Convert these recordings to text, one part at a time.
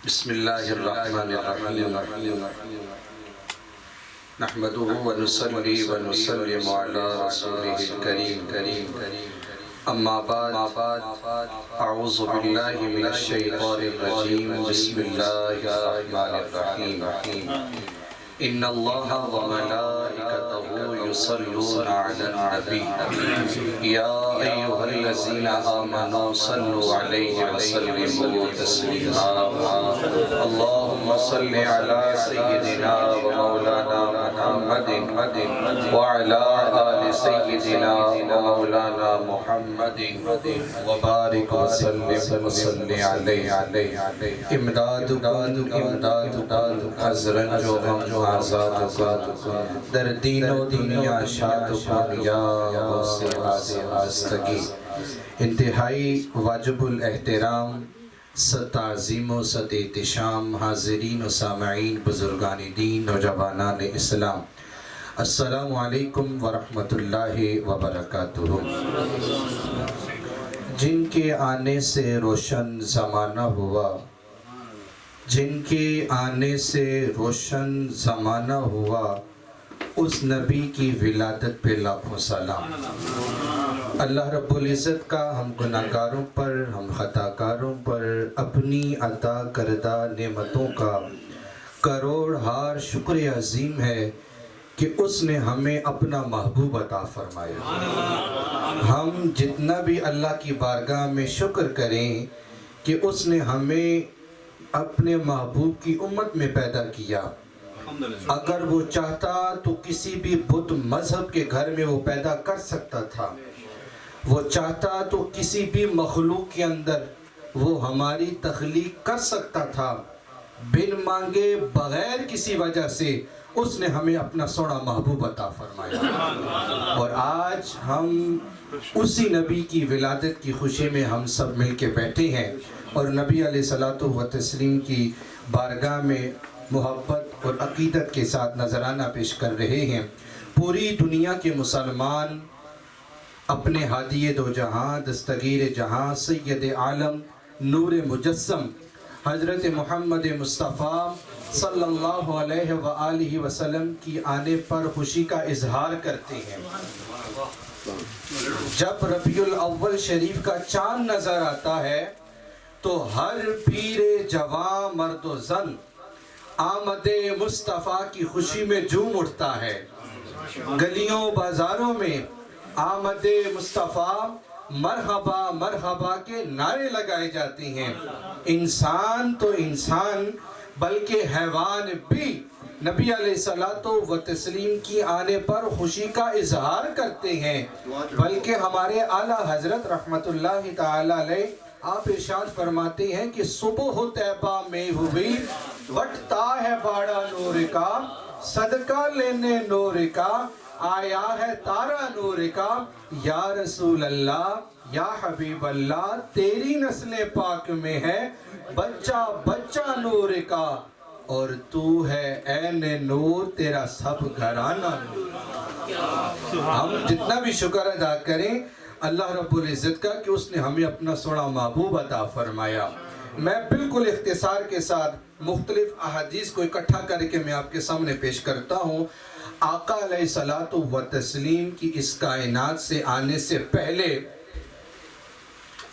بسم اللہ الرحمن الرحیم نحمده ونصلي ونسلم على رسوله الكريم اما بعد اعوذ باللہ من الشیطان الرجیم بسم اللہ الرحمن الرحیم ان اللہ وملائکته یصلون علی النبی یا ایہا الذین آمنوا صلوا علیہ وسلموا تسلیما اللہم صل علی سیدنا ومولانا محمد وعلی آل سیدنا ومولانا محمد وبارک وسلم علیہ امداد حضرت جو ہم آزاد در دین و دنیا شاد کن یا آستگی انتہائی واجب الاحترام تعظیم و احتشام حاضرین و سامعین بزرگان دین نوجوانان اسلام السلام علیکم ورحمۃ اللہ وبرکاتہ۔ جن کے آنے سے روشن زمانہ ہوا، جن کے آنے سے روشن زمانہ ہوا، اس نبی کی ولادت پہ لاکھوں سلام۔ اللہ رب العزت کا ہم گناہگاروں پر، ہم خطا کاروں پر اپنی عطا کردہ نعمتوں کا کروڑ ہار شکر عظیم ہے کہ اس نے ہمیں اپنا محبوب عطا فرمایا۔ ہم جتنا بھی اللہ کی بارگاہ میں شکر کریں کہ اس نے ہمیں اپنے محبوب کی امت میں پیدا کیا۔ اگر وہ چاہتا تو کسی بھی بت مذہب کے گھر میں وہ پیدا کر سکتا تھا، وہ چاہتا تو کسی بھی مخلوق کے اندر وہ ہماری تخلیق کر سکتا تھا، بن مانگے بغیر کسی وجہ سے اس نے ہمیں اپنا سونا محبوب عطا فرمایا۔ اور آج ہم اسی نبی کی ولادت کی خوشی میں ہم سب مل کے بیٹھے ہیں اور نبی علیہ الصلوۃ والتسلیم کی بارگاہ میں محبت اور عقیدت کے ساتھ نذرانہ پیش کر رہے ہیں۔ پوری دنیا کے مسلمان اپنے ہادی دو جہاں دستگیر جہاں سید عالم نور مجسم حضرت محمد مصطفیٰ صلی اللہ علیہ وآلہ وسلم کی آنے پر خوشی کا اظہار کرتے ہیں۔ جب ربیع الاول شریف کا چاند نظر آتا ہے تو ہر پیر جوان مرد و زن آمد مصطفیٰ کی خوشی میں جھوم اٹھتا ہے۔ گلیوں بازاروں میں آمد مصطفیٰ مرحبا مرحبا کے نعرے لگائے جاتے ہیں۔ انسان تو انسان بلکہ حیوان بھی نبی علیہ الصلوۃ والتسلیم کی آنے پر خوشی کا اظہار کرتے ہیں۔ بلکہ ہمارے اعلیٰ حضرت رحمت اللہ تعالی علیہ آپ ارشاد فرماتے ہیں کہ صبح طیبہ میں ہوئی بٹتا ہے باڑا نور کا، صدقہ لینے نور کا آیا ہے تارا نور کا۔ یا رسول اللہ یا حبیب اللہ تیری نسل پاک میں ہے بچہ بچہ نور کا، اور تو ہے عین نور تیرا سب گھرانہ نور۔ ہم جتنا بھی شکر ادا کریں اللہ رب العزت کا کہ اس نے ہمیں اپنا سونا محبوب عطا فرمایا۔ میں بالکل اختصار کے ساتھ مختلف احادیث کو اکٹھا کر کے میں آپ کے سامنے پیش کرتا ہوں۔ آقا علیہ الصلوۃ والتسلیم کی اس کائنات سے آنے سے پہلے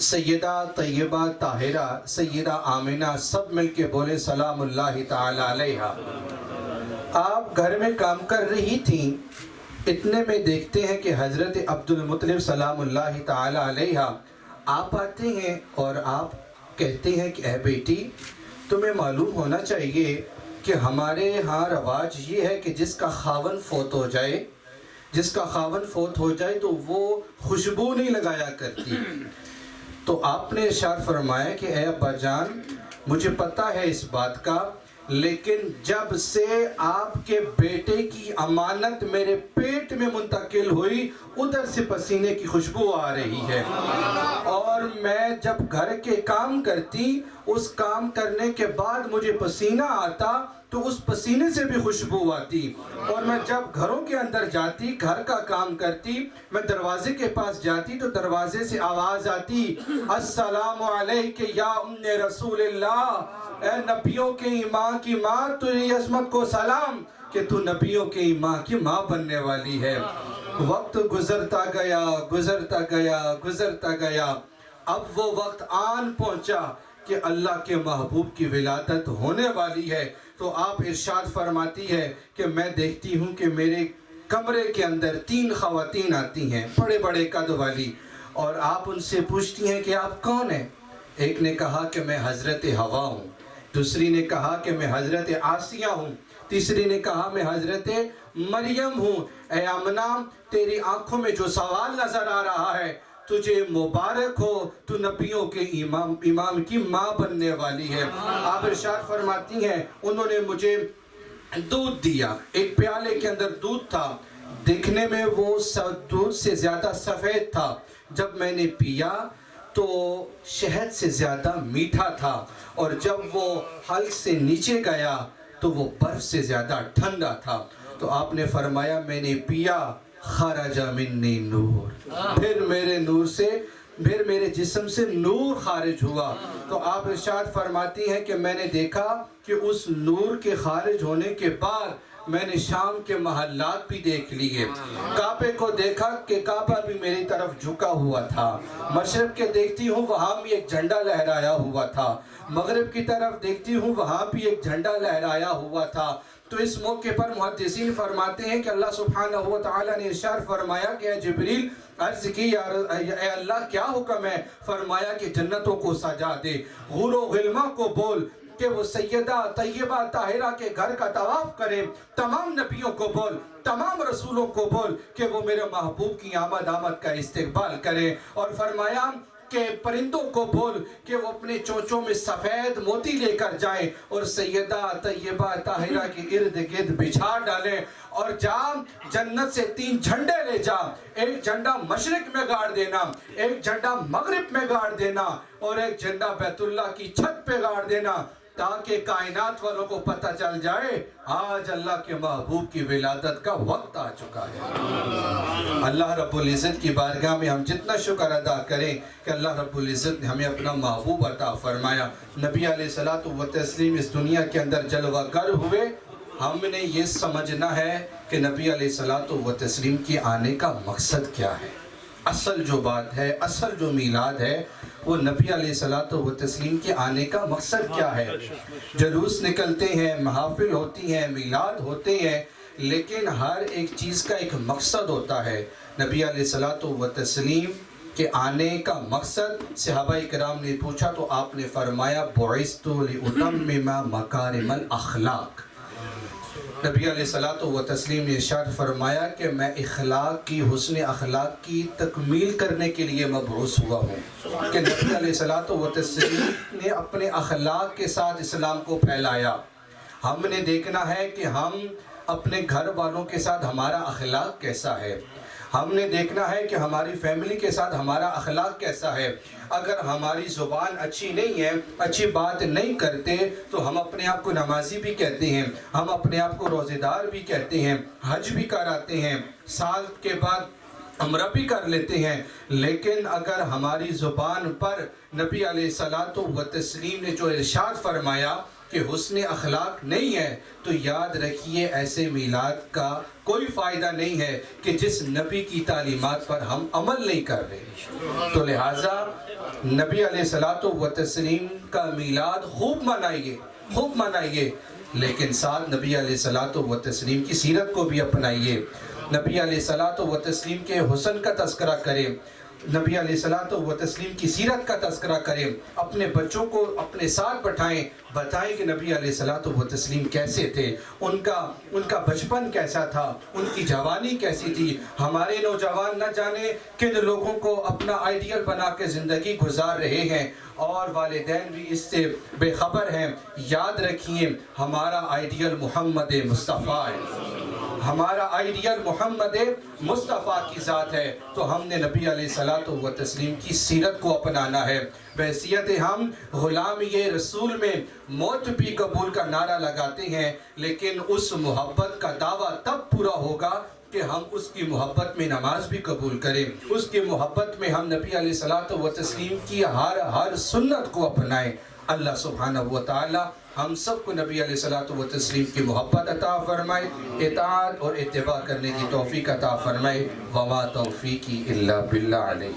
سیدہ طیبہ طاہرہ سیدہ آمنہ سب مل کے بولے سلام اللہ تعالی علیہا۔ آپ گھر میں کام کر رہی تھیں، اتنے میں دیکھتے ہیں کہ حضرت عبد المطلب سلام اللہ تعالی علیہ آپ آتے ہیں اور آپ کہتے ہیں کہ اے بیٹی تمہیں معلوم ہونا چاہیے کہ ہمارے ہاں رواج یہ ہے کہ جس کا خاون فوت ہو جائے تو وہ خوشبو نہیں لگایا کرتی۔ تو آپ نے ارشاد فرمایا کہ اے ابا جان مجھے پتہ ہے اس بات کا، لیکن جب سے آپ کے بیٹے کی امانت میرے پیٹ میں منتقل ہوئی ادھر سے پسینے کی خوشبو آ رہی ہے، اور میں جب گھر کے کام کرتی اس کام کرنے کے بعد مجھے پسینہ آتا تو اس پسینے سے بھی خوشبو آتی، اور میں جب گھروں کے اندر جاتی گھر کا کام کرتی میں دروازے کے پاس جاتی تو دروازے سے آواز آتی السلام علیک یا ام رسول اللہ، اے نبیوں کے امام کی ماں تجھے عظمت کو سلام کہ تو نبیوں کے امام کی ماں بننے والی ہے۔ وقت گزرتا گیا گزرتا گیا گزرتا گیا، اب وہ وقت آن پہنچا کہ اللہ کے محبوب کی ولادت ہونے والی ہے۔ تو آپ ارشاد فرماتی ہے کہ میں دیکھتی ہوں کہ میرے کمرے کے اندر 3 خواتین آتی ہیں بڑے بڑے قد والی، اور آپ ان سے پوچھتی ہیں کہ آپ کون ہیں؟ ایک نے کہا کہ میں حضرت حوا ہوں، دوسری نے کہا کہ میں حضرت آسیہ ہوں، تیسری نے کہا میں حضرت مریم ہوں۔ اے آمنہ، تیری آنکھوں میں جو سوال نظر آ رہا ہے، تجھے مبارک ہو، تو نبیوں کے امام کی ماں بننے والی ہے۔ آپ ارشاد فرماتی ہیں انہوں نے مجھے دودھ دیا، ایک پیالے کے اندر دودھ تھا، دیکھنے میں وہ دودھ سے زیادہ سفید تھا، جب میں نے پیا تو شہد سے زیادہ میٹھا تھا، اور جب وہ حلق سے نیچے گیا تو وہ برف سے زیادہ ٹھنڈا تھا۔ تو آپ نے فرمایا میں نے پیا، خرج منی نور، پھر میرے جسم سے نور خارج ہوا۔ تو آپ ارشاد فرماتی ہیں کہ میں نے دیکھا کہ اس نور کے خارج ہونے کے بعد میں نے شام کے محلات بھی دیکھ لیے، کعبے کو دیکھا کہ کعبہ بھی میری طرف جھکا ہوا تھا، مشرق کے دیکھتی ہوں وہاں بھی ایک جھنڈا لہرایا ہوا تھا، مغرب کی طرف دیکھتی ہوں وہاں بھی ایک جھنڈا لہرایا ہوا تھا۔ تو اس موقع پر محدثین فرماتے ہیں کہ اللہ سبحانہ و تعالیٰ نے ارشاد فرمایا کہ اے جبریل، عرض کی اے اللہ کیا حکم ہے؟ فرمایا کہ جنتوں کو سجا دے، غور و غلمہ کو بول کہ وہ سیدہ طیبہ طاہرہ کے گھر کا طواف کرے، تمام نبیوں کو بول، تمام رسولوں کو بول کہ وہ میرے محبوب کی آمد کا استقبال کرے، اور فرمایا کہ پرندوں کو بول کہ وہ اپنے چونچوں میں سفید موتی لے کر جائیں اور سیدہ طیبہ طاہرہ کے ارد گرد بچھا ڈالیں، اور جا جنت سے 3 جھنڈے لے جا، ایک جھنڈا مشرق میں گاڑ دینا، ایک جھنڈا مغرب میں گاڑ دینا، اور ایک جھنڈا بیت اللہ کی چھت پہ گاڑ دینا، تاکہ کائنات والوں کو پتہ چل جائے آج اللہ کے محبوب کی ولادت کا وقت آ چکا ہے۔ اللہ رب العزت کی بارگاہ میں ہم جتنا شکر ادا کریں کہ اللہ رب العزت نے ہمیں اپنا محبوب عطا فرمایا۔ نبی علیہ الصلوۃ والتسلیم اس دنیا کے اندر جلوہ گر ہوئے، ہم نے یہ سمجھنا ہے کہ نبی علیہ الصلوۃ والتسلیم کی آنے کا مقصد کیا ہے۔ اصل جو بات ہے، اصل جو میلاد ہے، وہ نبی علیہ الصلوۃ والتسلیم کے آنے کا مقصد کیا ہے۔ جلوس نکلتے ہیں، محافل ہوتی ہیں، میلاد ہوتے ہیں، لیکن ہر ایک چیز کا ایک مقصد ہوتا ہے۔ نبی علیہ الصلوۃ والتسلیم کے آنے کا مقصد صحابہ کرام نے پوچھا تو آپ نے فرمایا بعثت لأتمم مکارم الاخلاق۔ نبی علیہ الصلوۃ والتسلیم نے ارشاد فرمایا کہ میں اخلاق کی، حسن اخلاق کی تکمیل کرنے کے لیے مبعوث ہوا ہوں، کہ نبی علیہ الصلوۃ والتسلیم نے اپنے اخلاق کے ساتھ اسلام کو پھیلایا۔ ہم نے دیکھنا ہے کہ ہم اپنے گھر والوں کے ساتھ ہمارا اخلاق کیسا ہے، ہم نے دیکھنا ہے کہ ہماری فیملی کے ساتھ ہمارا اخلاق کیسا ہے۔ اگر ہماری زبان اچھی نہیں ہے، اچھی بات نہیں کرتے، تو ہم اپنے آپ کو نمازی بھی کہتے ہیں، ہم اپنے آپ کو روزے دار بھی کہتے ہیں، حج بھی کراتے ہیں، سال کے بعد عمرہ بھی کر لیتے ہیں، لیکن اگر ہماری زبان پر نبی علیہ الصلوۃ والتسلیم نے جو ارشاد فرمایا کہ حسن اخلاق نہیں ہے، تو یاد رکھیے ایسے میلاد کا کوئی فائدہ نہیں ہے کہ جس نبی کی تعلیمات پر ہم عمل نہیں کر رہے۔ تو لہٰذا نبی علیہ الصلوۃ والتسلیم کا میلاد خوب منائیے، خوب منائیے، لیکن ساتھ نبی علیہ الصلوۃ والتسلیم کی سیرت کو بھی اپنائیے، نبی علیہ الصلوۃ والتسلیم کے حسن کا تذکرہ کریں، نبی علیہ الصلوۃ والتسلیم کی سیرت کا تذکرہ کریں، اپنے بچوں کو اپنے ساتھ بٹھائیں، بتائیں کہ نبی علیہ الصلوۃ والتسلیم کیسے تھے، ان کا بچپن کیسا تھا، ان کی جوانی کیسی تھی۔ ہمارے نوجوان نہ جانے کن لوگوں کو اپنا آئیڈیل بنا کے زندگی گزار رہے ہیں، اور والدین بھی اس سے بے خبر ہیں۔ یاد رکھیے ہمارا آئیڈیل محمد مصطفیٰ ہے، ہمارا آئیڈیل محمد مصطفیٰ کی ذات ہے، تو ہم نے نبی علیہ الصلوۃ والتسلیم کی سیرت کو اپنانا ہے۔ بحیثیت ہم غلامی رسول میں موت بھی قبول کا نعرہ لگاتے ہیں، لیکن اس محبت کا دعویٰ تب پورا ہوگا کہ ہم اس کی محبت میں نماز بھی قبول کریں، اس کی محبت میں ہم نبی علیہ الصلوۃ والتسلیم کی ہر سنت کو اپنائیں۔ اللہ سبحانہ و تعالی ہم سب کو نبی علیہ الصلوۃ والتسلیم کی محبت عطا فرمائے، اطاعت اور اتباع کرنے کی توفیق عطا فرمائے۔ وما توفیقی الا باللہ علیہ۔